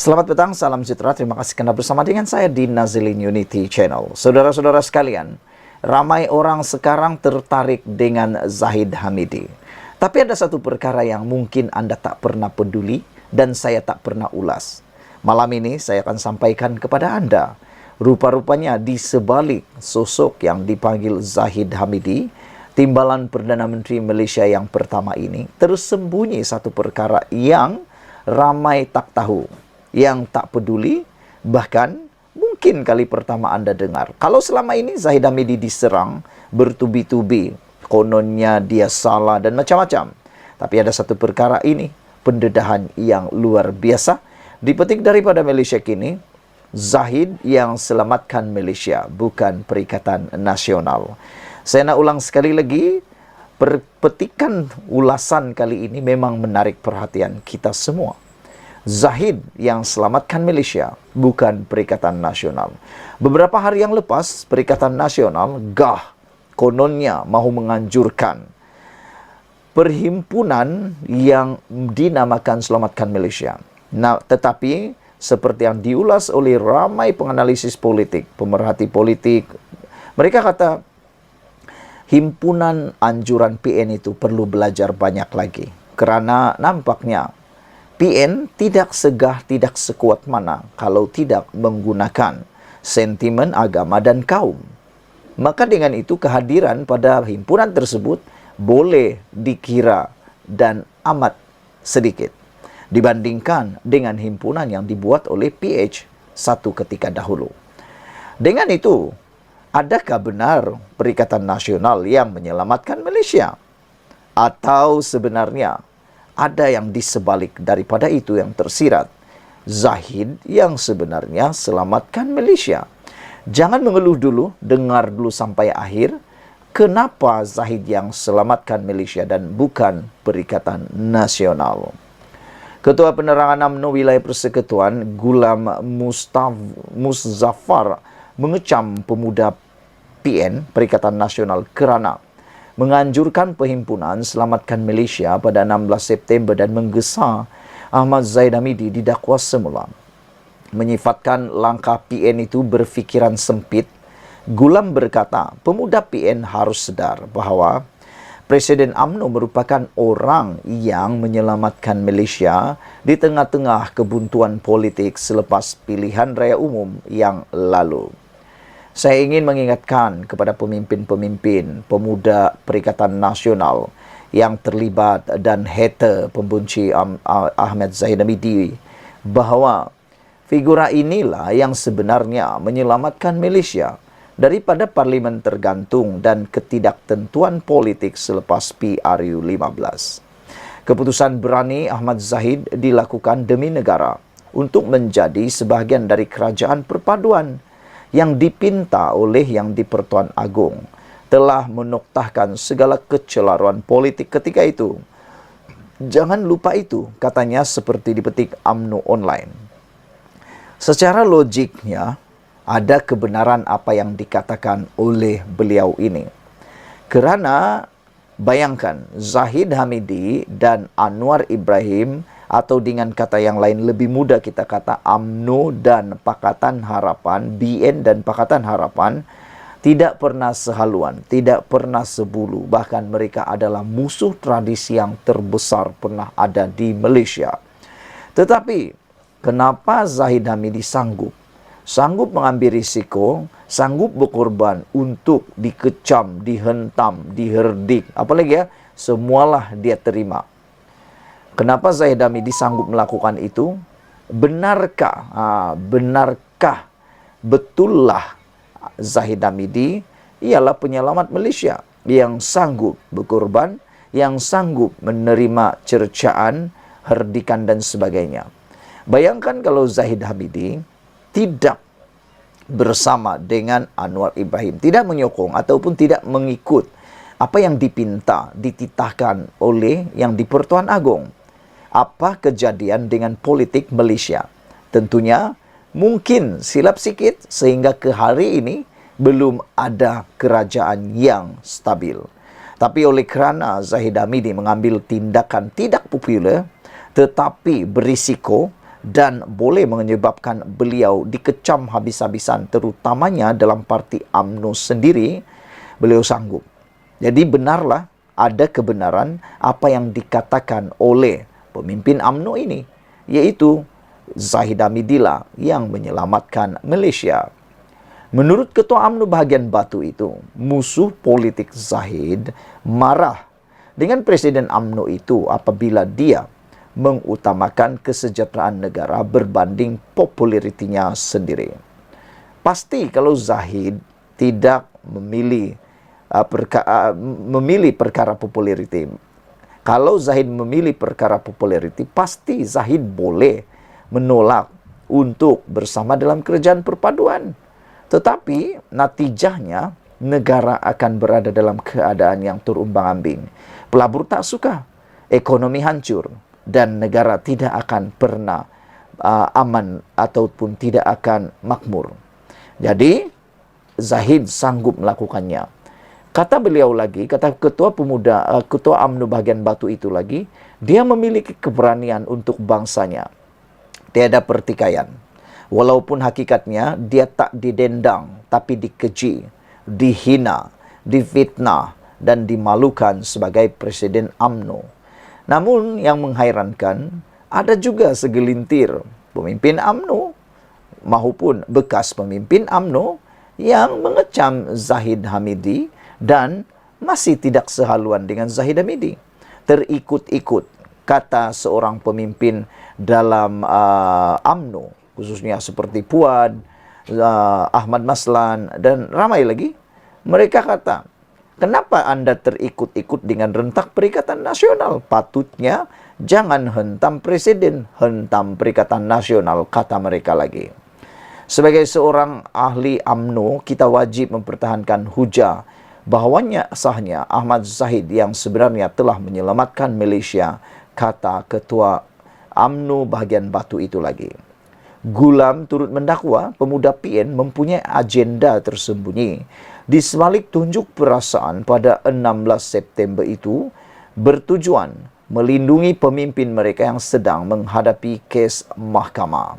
Selamat petang, salam sejahtera. Terima kasih karena bersama dengan saya di Nazilin Unity Channel. Saudara-saudara sekalian, ramai orang sekarang tertarik dengan Zahid Hamidi. Tapi ada satu perkara yang mungkin Anda tak pernah peduli dan saya tak pernah ulas. Malam ini saya akan sampaikan kepada Anda. Rupa-rupanya di sebalik sosok yang dipanggil Zahid Hamidi, timbalan Perdana Menteri Malaysia yang pertama ini, tersembunyi satu perkara yang ramai tak tahu, yang tak peduli, bahkan mungkin kali pertama Anda dengar. Kalau selama ini Zahid Hamidi diserang bertubi-tubi, kononnya dia salah dan macam-macam. Tapi ada satu perkara ini, pendedahan yang luar biasa, dipetik daripada Malaysia kini, Zahid yang selamatkan Malaysia, bukan Perikatan Nasional. Saya nak ulang sekali lagi, petikan ulasan kali ini memang menarik perhatian kita semua. Zahid yang selamatkan Malaysia, bukan Perikatan Nasional. Beberapa hari yang lepas, Perikatan Nasional kononnya mahu menganjurkan perhimpunan yang dinamakan Selamatkan Malaysia. Nah, tetapi seperti yang diulas oleh ramai penganalisis politik, pemerhati politik, mereka kata himpunan anjuran PN itu perlu belajar banyak lagi. Kerana nampaknya PN tidak segah, tidak sekuat mana kalau tidak menggunakan sentimen agama dan kaum. Maka dengan itu kehadiran pada himpunan tersebut boleh dikira dan amat sedikit dibandingkan dengan himpunan yang dibuat oleh PH satu ketika dahulu. Dengan itu, adakah benar Perikatan Nasional yang menyelamatkan Malaysia? Atau sebenarnya ada yang disebalik daripada itu yang tersirat, Zahid yang sebenarnya selamatkan Malaysia? Jangan mengeluh dulu, dengar dulu sampai akhir. Kenapa Zahid yang selamatkan Malaysia dan bukan Perikatan Nasional? Ketua Penerangan UMNO Wilayah Persekutuan Gulam Muzaffar mengecam pemuda PN Perikatan Nasional kerana menganjurkan perhimpunan Selamatkan Malaysia pada 16 September dan menggesa Ahmad Zahid Hamidi didakwa semula. Menyifatkan langkah PN itu berfikiran sempit, Gulam berkata, pemuda PN harus sedar bahawa Presiden UMNO merupakan orang yang menyelamatkan Malaysia di tengah-tengah kebuntuan politik selepas pilihan raya umum yang lalu. Saya ingin mengingatkan kepada pemimpin-pemimpin pemuda Perikatan Nasional yang terlibat dan hater pembenci Ahmad Zahid Hamidi bahawa figura inilah yang sebenarnya menyelamatkan Malaysia daripada parlimen tergantung dan ketidaktentuan politik selepas PRU 15. Keputusan berani Ahmad Zahid dilakukan demi negara untuk menjadi sebahagian dari kerajaan perpaduan yang dipinta oleh Yang di-Pertuan Agong, telah menoktahkan segala kecelaruan politik ketika itu. Jangan lupa itu, katanya seperti dipetik UMNO Online. Secara logiknya, ada kebenaran apa yang dikatakan oleh beliau ini. Kerana bayangkan, Zahid Hamidi dan Anwar Ibrahim, atau dengan kata yang lain lebih mudah kita kata UMNO dan Pakatan Harapan, BN dan Pakatan Harapan, tidak pernah sehaluan, tidak pernah sebulu. Bahkan mereka adalah musuh tradisi yang terbesar pernah ada di Malaysia. Tetapi, kenapa Zahid Hamidi sanggup mengambil risiko, sanggup berkorban untuk dikecam, dihentam, diherdik, apalagi ya, semualah dia terima. Kenapa Zahid Hamidi sanggup melakukan itu? Benarkah, betullah Zahid Hamidi ialah penyelamat Malaysia yang sanggup berkorban, yang sanggup menerima cercaan, herdikan dan sebagainya. Bayangkan kalau Zahid Hamidi tidak bersama dengan Anwar Ibrahim, tidak menyokong ataupun tidak mengikut apa yang dipinta, dititahkan oleh Yang di-Pertuan Agong. Apa kejadian dengan politik Malaysia? Tentunya mungkin silap sikit sehingga ke hari ini belum ada kerajaan yang stabil. Tapi oleh kerana Zahid Hamidi mengambil tindakan tidak popular tetapi berisiko dan boleh menyebabkan beliau dikecam habis-habisan, terutamanya dalam parti UMNO sendiri, beliau sanggup. Jadi benarlah, ada kebenaran apa yang dikatakan oleh pemimpin UMNO ini, yaitu Zahid Hamidillah yang menyelamatkan Malaysia. Menurut Ketua UMNO bahagian Batu itu, musuh politik Zahid marah dengan Presiden UMNO itu apabila dia mengutamakan kesejahteraan negara berbanding popularitinya sendiri. Pasti kalau Zahid tidak memilih perkara populariti. Kalau Zahid memilih perkara populariti, pasti Zahid boleh menolak untuk bersama dalam kerajaan perpaduan. Tetapi natijahnya negara akan berada dalam keadaan yang terumbang-ambing. Pelabur tak suka, ekonomi hancur, dan negara tidak akan pernah aman ataupun tidak akan makmur. Jadi Zahid sanggup melakukannya. Kata beliau lagi, kata Ketua UMNO bahagian Batu itu lagi, dia memiliki keberanian untuk bangsanya. Tiada pertikaian. Walaupun hakikatnya dia tak didendang, tapi dikeji, dihina, difitnah, dan dimalukan sebagai Presiden UMNO. Namun yang menghairankan, ada juga segelintir pemimpin UMNO maupun bekas pemimpin UMNO yang mengecam Zahid Hamidi dan masih tidak sehaluan dengan Zahid Hamidi. Terikut-ikut kata seorang pemimpin dalam UMNO, khususnya seperti Puan, Ahmad Maslan, dan ramai lagi. Mereka kata, kenapa Anda terikut-ikut dengan rentak Perikatan Nasional? Patutnya jangan hentam Presiden, hentam Perikatan Nasional, kata mereka lagi. Sebagai seorang ahli UMNO, kita wajib mempertahankan hujah bahawanya sahnya Ahmad Zahid yang sebenarnya telah menyelamatkan Malaysia, kata Ketua UMNO bahagian Batu itu lagi. Gulam turut mendakwa pemuda PN mempunyai agenda tersembunyi di sebalik tunjuk perasaan pada 16 September itu bertujuan melindungi pemimpin mereka yang sedang menghadapi kes mahkamah.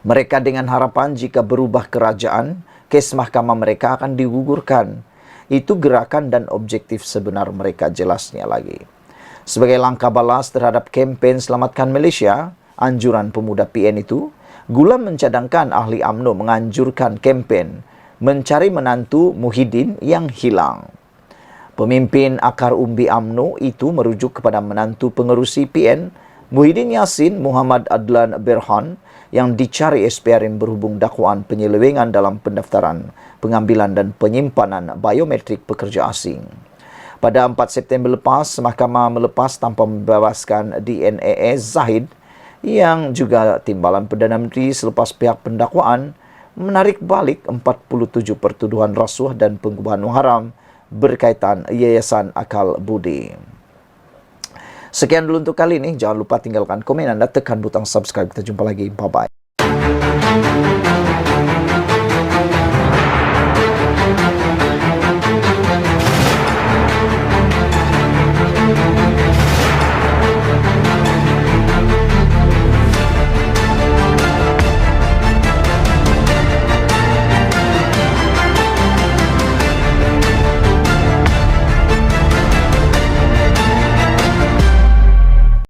Mereka dengan harapan jika berubah kerajaan, kes mahkamah mereka akan digugurkan. Itu gerakan dan objektif sebenar mereka, jelasnya lagi. Sebagai langkah balas terhadap kempen Selamatkan Malaysia, anjuran pemuda PN itu, Gulam mencadangkan ahli UMNO menganjurkan kempen mencari menantu Muhyiddin yang hilang. Pemimpin akar umbi UMNO itu merujuk kepada menantu pengerusi PN, Muhyiddin Yassin Muhammad Adlan Berhan, yang dicari SPRM berhubung dakwaan penyelewengan dalam pendaftaran, pengambilan dan penyimpanan biometrik pekerja asing. Pada 4 September lepas, mahkamah melepas tanpa membebaskan DNA Zahid yang juga timbalan Perdana Menteri selepas pihak pendakwaan menarik balik 47 pertuduhan rasuah dan pengubahan wang haram berkaitan Yayasan Akal Budi. Sekian dulu untuk kali ini. Jangan lupa tinggalkan komen Anda, tekan butang subscribe. Kita jumpa lagi. Bye-bye.